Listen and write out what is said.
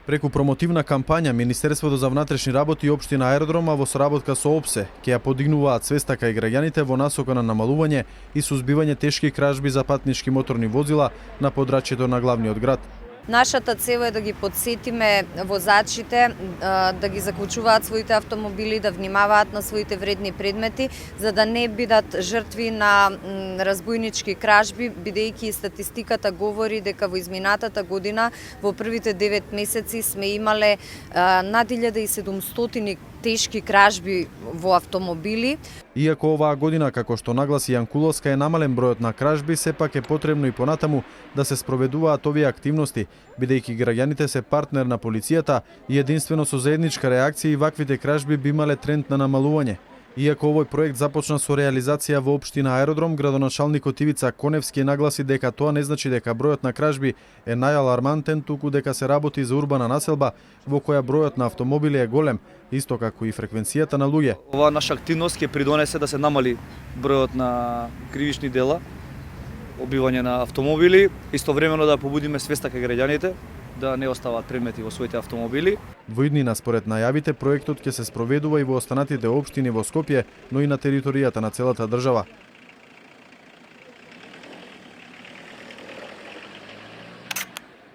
Преку промотивна кампања, Министерството за внатрешни работи и општина Аеродром, а во соработка со ОПСЕ, ќе ја подигнуваат свеста кај граѓаните во насока на намалување и сузбивање тешки кражби за патнички моторни возила на подрачјето на главниот град. Нашата цел е да ги подсетиме возачите да ги заклучуваат своите автомобили, да внимаваат на своите вредни предмети, за да не бидат жртви на разбойнички кражби, бидејќи статистиката говори дека во изминатата година, во првите 9 месеци сме имале над 1700 тешки кражби во автомобили. Иако оваа година, како што нагласи Јан Куловска, е намален бројот на кражби, сепак е потребно и понатаму да се спроведуваат овие активности, бидејќи граѓаните се партнер на полицијата и единствено со заедничка реакција и ваквите кражби би имале тренд на намалување. Иако овој проект започна со реализација во општина Аеродром, градоначалникот Ивица Коневски нагласи дека тоа не значи дека бројот на кражби е најалармантен, туку дека се работи за урбана населба во која бројот на автомобили е голем, исто како и фреквенцијата на луѓе. Оваа наша активност ќе придонесе да се намали бројот на кривични дела, убивање на автомобили, истовремено да побудиме свеста кај граѓаните да не оставаат предмети во своите автомобили. Во иднина, според најавите, проектот ќе се спроведува и во останатите општини во Скопје, но и на територијата на целата држава.